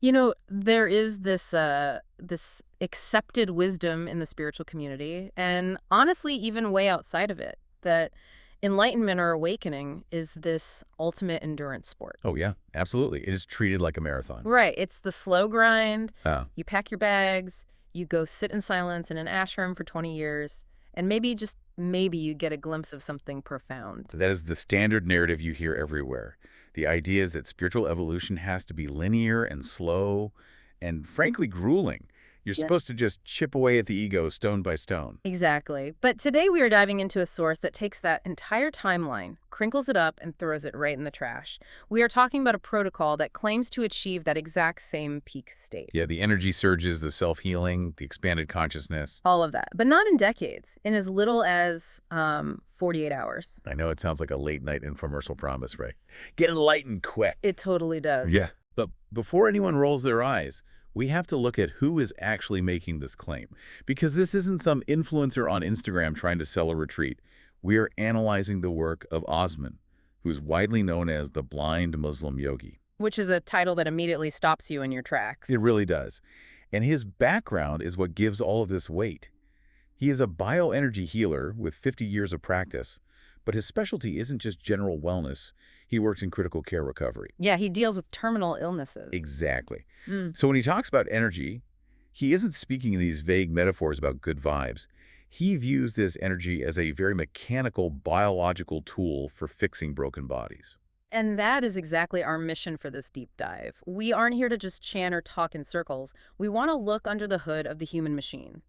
There is this accepted wisdom in the spiritual community, and honestly, even way outside of it, that enlightenment or awakening is this ultimate endurance sport. Oh, yeah, absolutely. It is treated like a marathon. Right. It's the slow grind. Uh, You pack your bags, you go sit in silence in an ashram for 20 years, and maybe, just maybe, you get a glimpse of something profound. that is the standard narrative you hear everywhere. The idea is that spiritual evolution has to be linear and slow and, frankly, grueling. You're supposed to just chip away at the ego stone by stone. Exactly. But today we are diving into a source that takes that entire timeline, crinkles it up, and throws it right in the trash. We are talking about a protocol that claims to achieve that exact same peak state. Yeah, the energy surges, the self-healing, the expanded consciousness. All of that. But not in decades, in as little as 48 hours. I know it sounds like a late-night infomercial promise, right? Get enlightened quick. It totally does. Yeah. But before anyone rolls their eyes, we have to look at who is actually making this claim. Because this isn't some influencer on Instagram trying to sell a retreat. We are analyzing the work of Osman, who's widely known as the blind Muslim yogi. Which is a title that immediately stops you in your tracks. It really does. And his background is what gives all of this weight. He is a bioenergy healer with 50 years of practice, but his specialty isn't just general wellness. He works in critical care recovery. Yeah, he deals with terminal illnesses. Exactly. Mm. So when he talks about energy, he isn't speaking in these vague metaphors about good vibes. He views this energy as a very mechanical, biological tool for fixing broken bodies. And that is exactly our mission for this deep dive. We aren't here to just chant or talk in circles. We want to look under the hood of the human machine.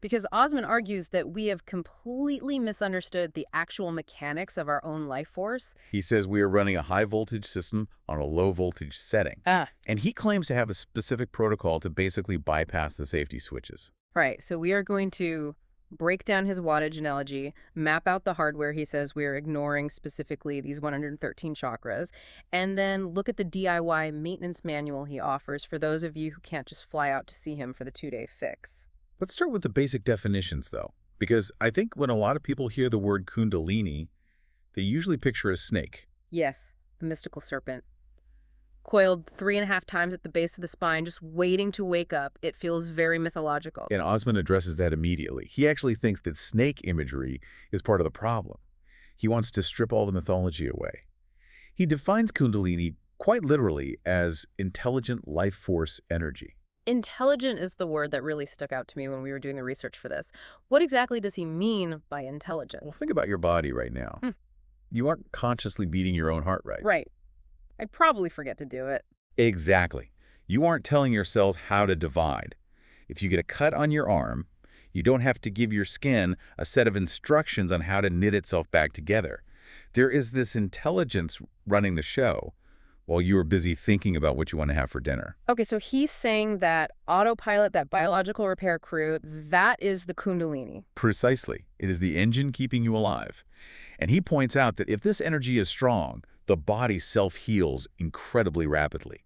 Because Osman argues that we have completely misunderstood the actual mechanics of our own life force. He says we are running a high-voltage system on a low-voltage setting. And he claims to have a specific protocol to basically bypass the safety switches. Right. So we are going to break down his wattage analogy, map out the hardware he says we're ignoring, specifically these 113 chakras, and then look at the DIY maintenance manual he offers for those of you who can't just fly out to see him for the 2-day fix. Let's start with the basic definitions, though, because I think when a lot of people hear the word kundalini, they usually picture a snake. Yes, the mystical serpent. Coiled 3.5 times at the base of the spine, just waiting to wake up. It feels very mythological. And Osman addresses that immediately. He actually thinks that snake imagery is part of the problem. He wants to strip all the mythology away. He defines kundalini quite literally as intelligent life force energy. Intelligent is the word that really stuck out to me when we were doing the research for this. What exactly does he mean by intelligent? Well, think about your body right now. You aren't consciously beating your own heart rate. Right. I'd probably forget to do it. Exactly. You aren't telling your cells how to divide. If you get a cut on your arm, you don't have to give your skin a set of instructions on how to knit itself back together. There is this intelligence running the show while you are busy thinking about what you want to have for dinner. Okay, so he's saying that autopilot, that biological repair crew, that is the kundalini. Precisely. It is the engine keeping you alive. And he points out that if this energy is strong, the body self-heals incredibly rapidly.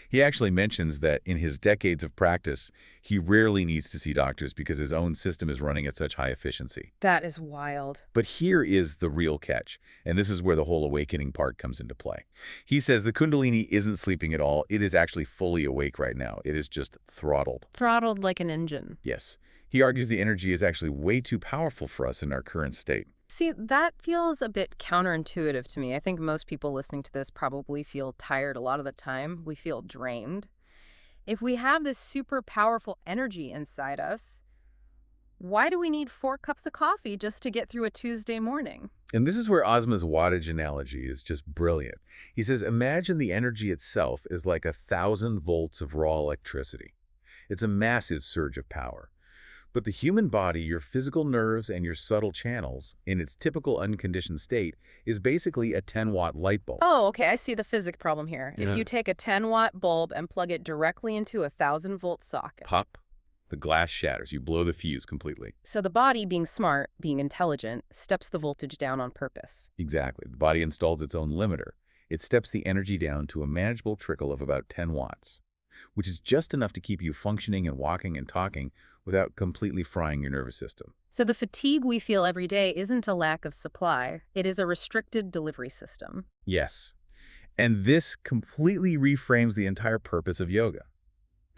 He actually mentions that in his decades of practice, he rarely needs to see doctors because his own system is running at such high efficiency. That is wild. But here is the real catch, and this is where the whole awakening part comes into play. He says the Kundalini isn't sleeping at all. It is actually fully awake right now. It is just throttled. Throttled like an engine. Yes. He argues the energy is actually way too powerful for us in our current state. See, that feels a bit counterintuitive to me. I think most people listening to this probably feel tired a lot of the time. We feel drained. If we have this super powerful energy inside us, why do we need 4 cups of coffee just to get through a Tuesday morning? And this is where Osman's wattage analogy is just brilliant. He says, imagine the energy itself is like 1,000 volts of raw electricity. It's a massive surge of power. But the human body, your physical nerves and your subtle channels, in its typical unconditioned state, is basically a 10-watt light bulb. Oh, okay, I see the physics problem here. Yeah. If you take a 10-watt bulb and plug it directly into a 1,000-volt socket. Pop, the glass shatters. You blow the fuse completely. So the body, being smart, being intelligent, steps the voltage down on purpose. Exactly. The body installs its own limiter. It steps the energy down to a manageable trickle of about 10 watts, which is just enough to keep you functioning and walking and talking without completely frying your nervous system. So the fatigue we feel every day isn't a lack of supply. It is a restricted delivery system. Yes. And this completely reframes the entire purpose of yoga.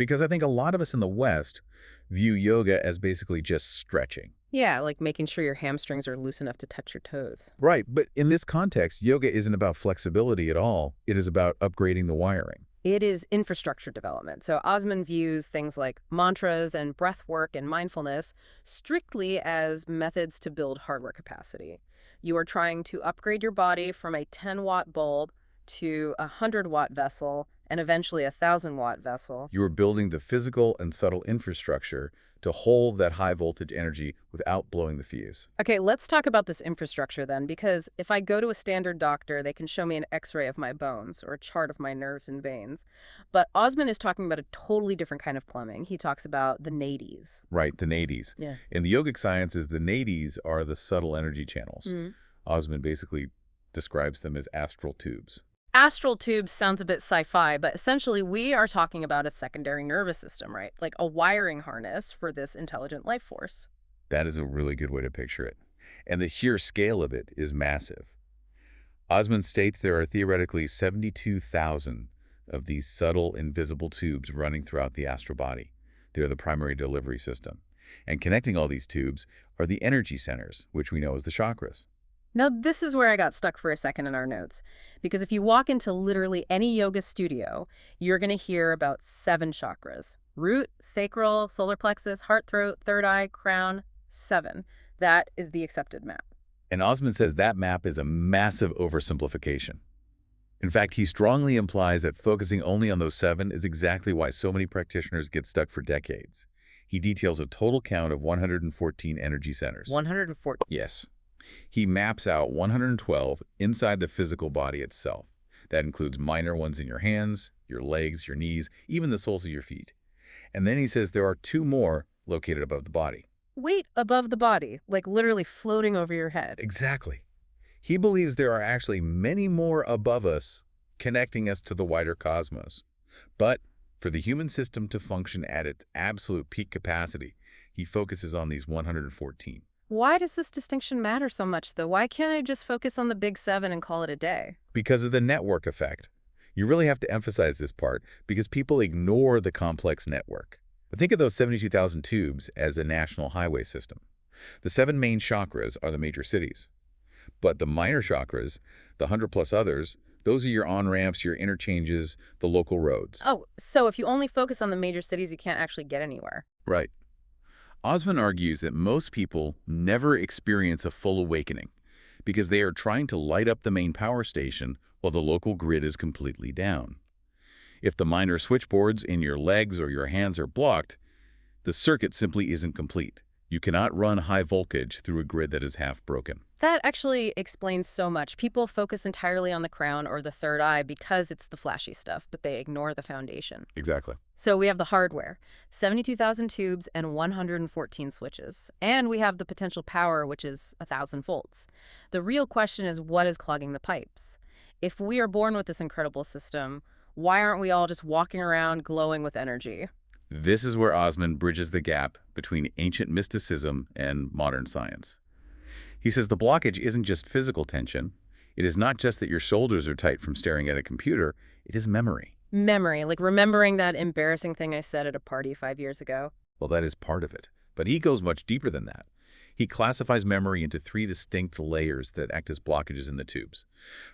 because I think a lot of us in the West view yoga as basically just stretching. Yeah, like making sure your hamstrings are loose enough to touch your toes. Right, but in this context, yoga isn't about flexibility at all. It is about upgrading the wiring. It is infrastructure development. So Osman views things like mantras and breath work and mindfulness strictly as methods to build hardware capacity. You are trying to upgrade your body from a 10-watt bulb to a 100-watt vessel and eventually a 1,000-watt vessel. You are building the physical and subtle infrastructure to hold that high voltage energy without blowing the fuse. Okay, let's talk about this infrastructure then, because if I go to a standard doctor, they can show me an x-ray of my bones or a chart of my nerves and veins. But Osman is talking about a totally different kind of plumbing. He talks about the nadis. Right, the nadis. Yeah. In the yogic sciences, the nadis are the subtle energy channels. Osman basically describes them as astral tubes. Astral tubes sounds a bit sci-fi, but essentially we are talking about a secondary nervous system, right? Like a wiring harness for this intelligent life force. That is a really good way to picture it. And the sheer scale of it is massive. Osman states there are theoretically 72,000 of these subtle, invisible tubes running throughout the astral body. They're the primary delivery system. And connecting all these tubes are the energy centers, which we know as the chakras. Now, this is where I got stuck for a second in our notes, because if you walk into literally any yoga studio, you're going to hear about 7 chakras: root, sacral, solar plexus, heart, throat, third eye, crown, 7. That is the accepted map. And Osman says that map is a massive oversimplification. In fact, he strongly implies that focusing only on those 7 is exactly why so many practitioners get stuck for decades. He details a total count of 114 energy centers. 140. Yes. He maps out 112 inside the physical body itself. That includes minor ones in your hands, your legs, your knees, even the soles of your feet. And then he says there are 2 more located above the body. Wait, above the body, like literally floating over your head. Exactly. He believes there are actually many more above us, connecting us to the wider cosmos. But for the human system to function at its absolute peak capacity, he focuses on these 114. Why does this distinction matter so much, though? Why can't I just focus on the big 7 and call it a day? Because of the network effect. You really have to emphasize this part because people ignore the complex network. But think of those 72,000 tubes as a national highway system. The 7 main chakras are the major cities. But the minor chakras, the 100+ others, those are your on-ramps, your interchanges, the local roads. Oh, so if you only focus on the major cities, you can't actually get anywhere. Right. Osman argues that most people never experience a full awakening because they are trying to light up the main power station while the local grid is completely down. If the minor switchboards in your legs or your hands are blocked, the circuit simply isn't complete. You cannot run high voltage through a grid that is half broken. That actually explains so much. People focus entirely on the crown or the third eye because it's the flashy stuff, but they ignore the foundation. Exactly. So we have the hardware, 72,000 tubes and 114 switches. And we have the potential power, which is 1,000 volts. The real question is, what is clogging the pipes? If we are born with this incredible system, why aren't we all just walking around glowing with energy? This is where Osman bridges the gap between ancient mysticism and modern science. He says the blockage isn't just physical tension. It is not just that your shoulders are tight from staring at a computer. It is memory. Memory, like remembering that embarrassing thing I said at a party 5 years ago. Well, that is part of it. But he goes much deeper than that. He classifies memory into 3 distinct layers that act as blockages in the tubes.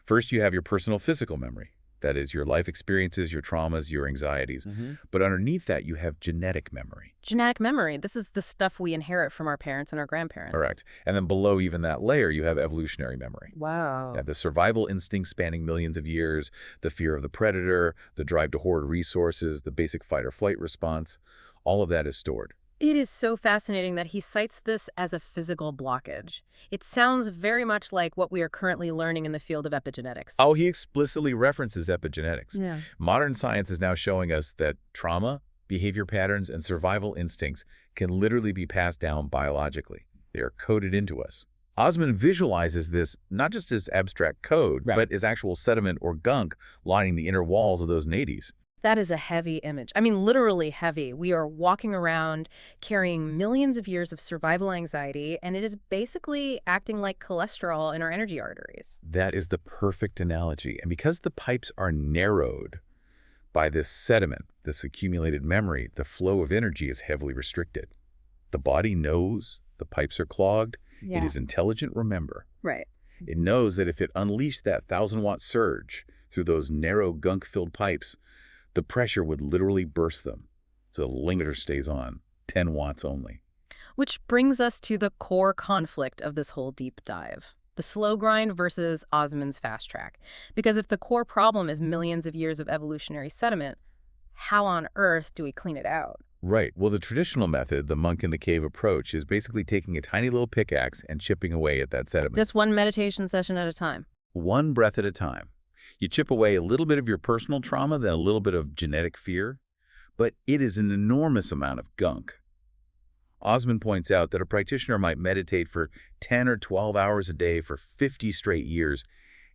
First, you have your personal physical memory. That is your life experiences, your traumas, your anxieties. But underneath that, you have genetic memory. Genetic memory. This is the stuff we inherit from our parents and our grandparents. Correct. And then below even that layer, you have evolutionary memory. Wow. Yeah, the survival instincts spanning millions of years, the fear of the predator, the drive to hoard resources, the basic fight or flight response, all of that is stored. It is so fascinating that he cites this as a physical blockage. It sounds very much like what we are currently learning in the field of epigenetics. Oh, he explicitly references epigenetics. Yeah. Modern science is now showing us that trauma, behavior patterns, and survival instincts can literally be passed down biologically. They are coded into us. Osman visualizes this not just as abstract code, but as actual sediment or gunk lining the inner walls of those nadis. That is a heavy image. I mean, literally heavy. We are walking around carrying millions of years of survival anxiety, and it is basically acting like cholesterol in our energy arteries. That is the perfect analogy. And because the pipes are narrowed, By this sediment, this accumulated memory, the flow of energy is heavily restricted. The body knows the pipes are clogged. It Yeah. is intelligent, remember. Right. It knows that if it unleashed that 1,000-watt surge through those narrow gunk-filled pipes, the pressure would literally burst them. So the limiter stays on, 10 watts only. Which brings us to the core conflict of this whole deep dive. The slow grind versus Osman's fast track. Because if the core problem is millions of years of evolutionary sediment, how on earth do we clean it out? Right. Well, the traditional method, the monk in the cave approach, is basically taking a tiny little pickaxe and chipping away at that sediment. Just one meditation session at a time. One breath at a time. You chip away a little bit of your personal trauma, then a little bit of genetic fear, but it is an enormous amount of gunk. Osman points out that a practitioner might meditate for 10 or 12 hours a day for 50 straight years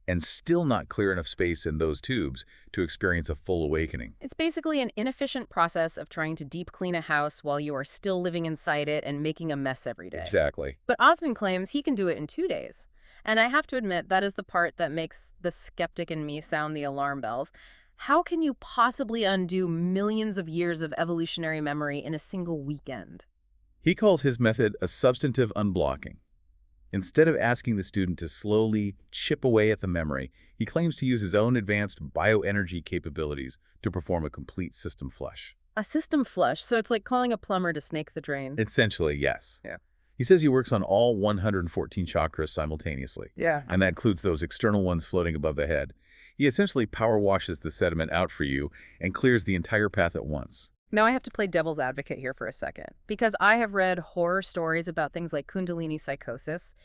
and still not clear enough space in those tubes to experience a full awakening. It's basically an inefficient process of trying to deep clean a house while you are still living inside it and making a mess every day. Exactly. But Osman claims he can do it in 2 days. And I have to admit, that is the part that makes the skeptic in me sound the alarm bells. How can you possibly undo millions of years of evolutionary memory in a single weekend? He calls his method a substantive unblocking. Instead of asking the student to slowly chip away at the memory, he claims to use his own advanced bioenergy capabilities to perform a complete system flush. A system flush, so it's like calling a plumber to snake the drain. Essentially, yes. Yeah. He says he works on all 114 chakras simultaneously, Yeah. and that includes those external ones floating above the head. He essentially power washes the sediment out for you and clears the entire path at once. Now I have to play devil's advocate here for a second, because I have read horror stories about things like Kundalini psychosis.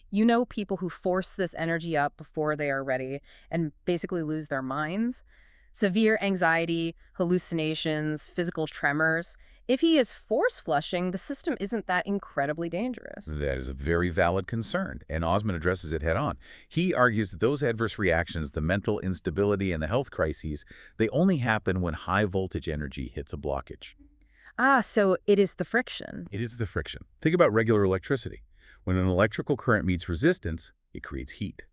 You know, people who force this energy up before they are ready and basically lose their minds. Severe anxiety, hallucinations, physical tremors. If he is force flushing, the system isn't that incredibly dangerous. That is a very valid concern, and Osman addresses it head-on. He argues that those adverse reactions, the mental instability and the health crises, they only happen when high-voltage energy hits a blockage. Ah, so it is the friction. It is the friction. Think about regular electricity. When an electrical current meets resistance, it creates heat.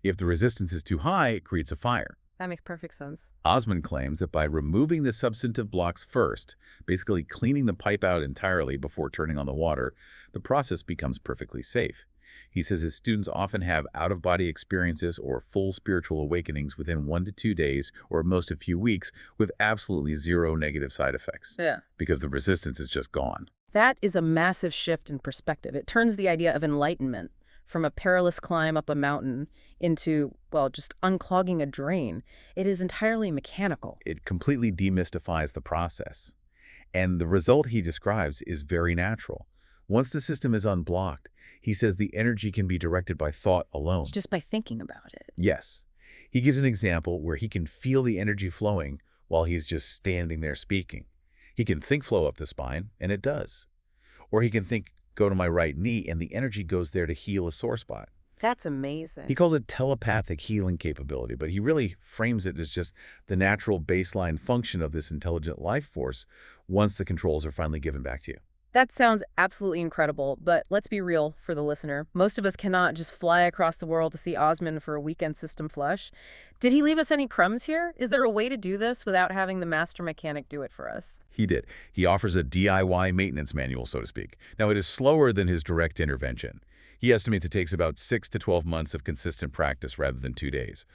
If the resistance is too high, it creates a fire. That makes perfect sense. Osman claims that by removing the substantive blocks first, basically cleaning the pipe out entirely before turning on the water, the process becomes perfectly safe. He says his students often have out-of-body experiences or full spiritual awakenings within 1 to 2 days or at most a few weeks with absolutely zero negative side effects Yeah. because the resistance is just gone. That is a massive shift in perspective. It turns the idea of enlightenment from a perilous climb up a mountain into, well, just unclogging a drain. It is entirely mechanical. It completely demystifies the process. And the result he describes is very natural. Once the system is unblocked, he says the energy can be directed by thought alone. Just by thinking about it. Yes. He gives an example where he can feel the energy flowing while he's just standing there speaking. He can think flow up the spine, and it does. Or he can think, go to my right knee, and the energy goes there to heal a sore spot. That's amazing. He calls it telepathic healing capability, but he really frames it as just the natural baseline function of this intelligent life force once the controls are finally given back to you. That sounds absolutely incredible, but let's be real for the listener. Most of us cannot just fly across the world to see Osman for a weekend system flush. Did he leave us any crumbs here? Is there a way to do this without having the master mechanic do it for us? He did. He offers a DIY maintenance manual, so to speak. Now, it is slower than his direct intervention. He estimates it takes about 6 to 12 months of consistent practice rather than 2 days.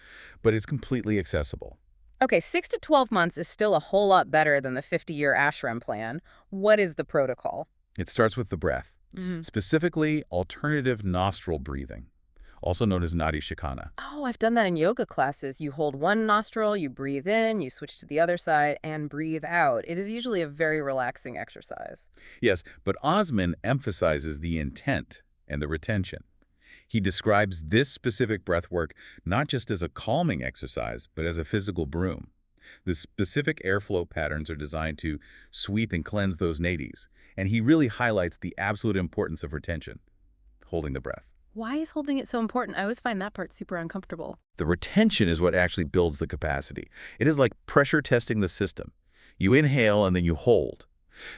But it's completely accessible. Okay, 6 to 12 months is still a whole lot better than the 50-year ashram plan. What is the protocol? It starts with the breath, specifically alternative nostril breathing, also known as Nadi Shikana. Oh, I've done that in yoga classes. You hold one nostril, you breathe in, you switch to the other side, and breathe out. It is usually a very relaxing exercise. Yes, but Osman emphasizes the intent and the retention. He describes this specific breath work not just as a calming exercise, but as a physical broom. The specific airflow patterns are designed to sweep and cleanse those nadis, and he really highlights the absolute importance of retention, holding the breath. Why is holding it so important? I always find that part super uncomfortable. The retention is what actually builds the capacity. It is like pressure testing the system. You inhale and then you hold.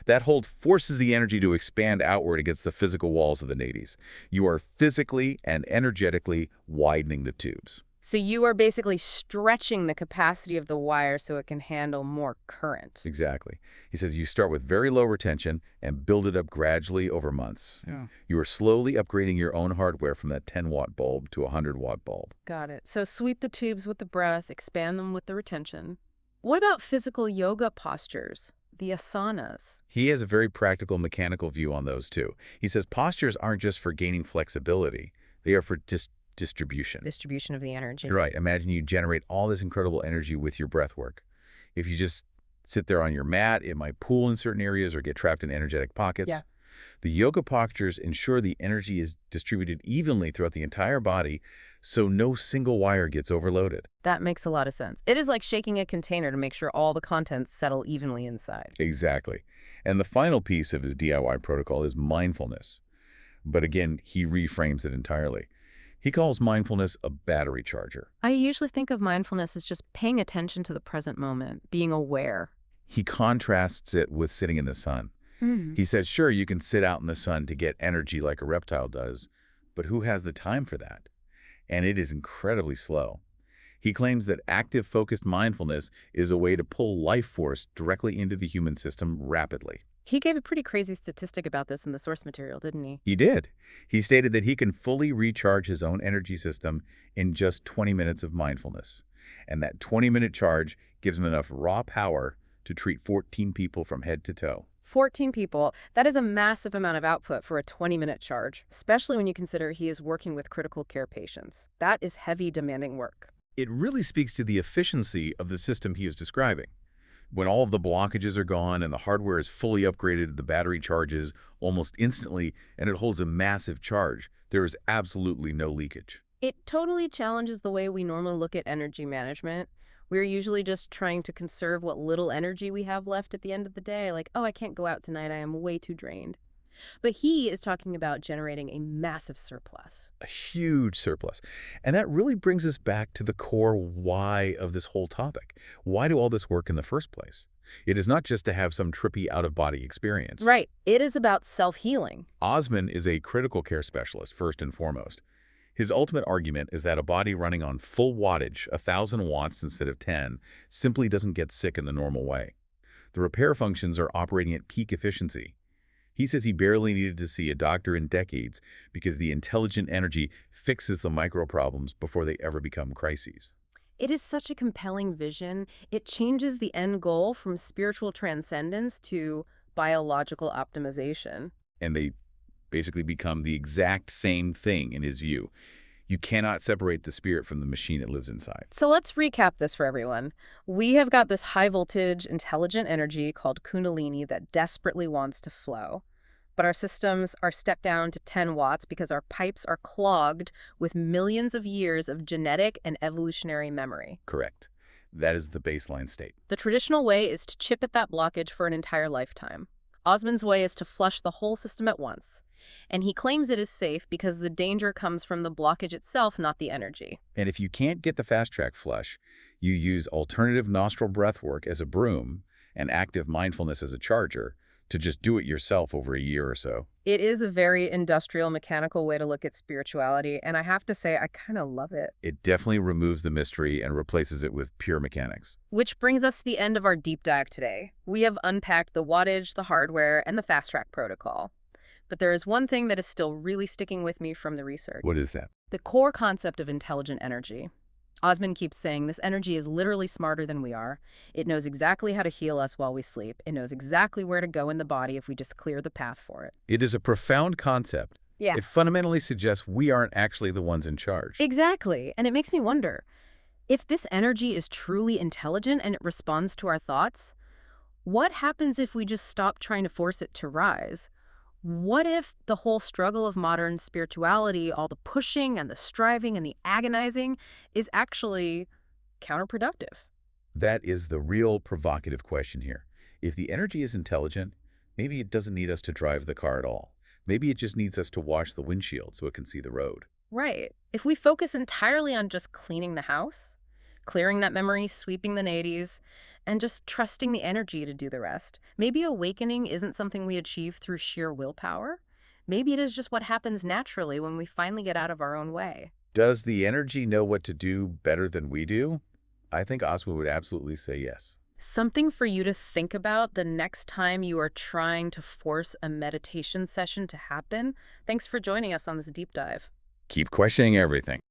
That hold forces the energy to expand outward against the physical walls of the nadis. You are physically and energetically widening the tubes. So you are basically stretching the capacity of the wire so it can handle more current. Exactly. He says you start with very low retention and build it up gradually over months. Yeah. You are slowly upgrading your own hardware from that 10-watt bulb to a 100-watt bulb. Got it. So sweep the tubes with the breath, expand them with the retention. What about physical yoga postures, the asanas? He has a very practical mechanical view on those too. He says postures aren't just for gaining flexibility, they are for distribution. Distribution of the energy. You're right. Imagine you generate all this incredible energy with your breath work. If you just sit there on your mat, it might pool in certain areas or get trapped in energetic pockets. Yeah. The yoga postures ensure the energy is distributed evenly throughout the entire body so no single wire gets overloaded. That makes a lot of sense. It is like shaking a container to make sure all the contents settle evenly inside. Exactly. And the final piece of his DIY protocol is mindfulness. But again, he reframes it entirely. He calls mindfulness a battery charger. I usually think of mindfulness as just paying attention to the present moment, being aware. He contrasts it with sitting in the sun. He says, sure, you can sit out in the sun to get energy like a reptile does, but who has the time for that? And it is incredibly slow. He claims that active focused mindfulness is a way to pull life force directly into the human system rapidly. He gave a pretty crazy statistic about this in the source material, didn't he? He did. He stated that he can fully recharge his own energy system in just 20 minutes of mindfulness. And that 20-minute charge gives him enough raw power to treat 14 people from head to toe. 14 people. That is a massive amount of output for a 20-minute charge, especially when you consider he is working with critical care patients. That is heavy, demanding work. It really speaks to the efficiency of the system he is describing. When all of the blockages are gone and the hardware is fully upgraded, the battery charges almost instantly and it holds a massive charge. There is absolutely no leakage. It totally challenges the way we normally look at energy management. We're usually just trying to conserve what little energy we have left at the end of the day, like, oh, I can't go out tonight, I am way too drained. But he is talking about generating a massive surplus. A huge surplus. And that really brings us back to the core why of this whole topic. Why do all this work in the first place? It is not just to have some trippy out-of-body experience. Right. It is about self-healing. Osman is a critical care specialist, first and foremost. His ultimate argument is that a body running on full wattage, 1,000 watts instead of 10, simply doesn't get sick in the normal way. The repair functions are operating at peak efficiency. He says he barely needed to see a doctor in decades because the intelligent energy fixes the micro problems before they ever become crises. It is such a compelling vision. It changes the end goal from spiritual transcendence to biological optimization. And they basically become the exact same thing in his view. You cannot separate the spirit from the machine it lives inside. So let's recap this for everyone. We have got this high-voltage, intelligent energy called Kundalini that desperately wants to flow. But our systems are stepped down to 10 watts because our pipes are clogged with millions of years of genetic and evolutionary memory. Correct. That is the baseline state. The traditional way is to chip at that blockage for an entire lifetime. Osman's way is to flush the whole system at once. And he claims it is safe because the danger comes from the blockage itself, not the energy. And if you can't get the fast-track flush, you use alternative nostril breath work as a broom and active mindfulness as a charger to just do it yourself over a year or so. It is a very industrial, mechanical way to look at spirituality, and I have to say, I kind of love it. It definitely removes the mystery and replaces it with pure mechanics. Which brings us to the end of our deep dive today. We have unpacked the wattage, the hardware, and the fast-track protocol. But there is one thing that is still really sticking with me from the research. What is that? The core concept of intelligent energy. Osman keeps saying this energy is literally smarter than we are. It knows exactly how to heal us while we sleep. It knows exactly where to go in the body if we just clear the path for it. It is a profound concept. Yeah. It fundamentally suggests we aren't actually the ones in charge. Exactly. And it makes me wonder, if this energy is truly intelligent and it responds to our thoughts, what happens if we just stop trying to force it to rise? What if the whole struggle of modern spirituality, all the pushing and the striving and the agonizing, is actually counterproductive? That is the real provocative question here. If the energy is intelligent, maybe it doesn't need us to drive the car at all. Maybe it just needs us to wash the windshield so it can see the road. Right. If we focus entirely on just cleaning the house, clearing that memory, sweeping the nadies, and just trusting the energy to do the rest, maybe awakening isn't something we achieve through sheer willpower. Maybe it is just what happens naturally when we finally get out of our own way. Does the energy know what to do better than we do? I think Osman would absolutely say yes. Something for you to think about the next time you are trying to force a meditation session to happen. Thanks for joining us on this deep dive. Keep questioning everything.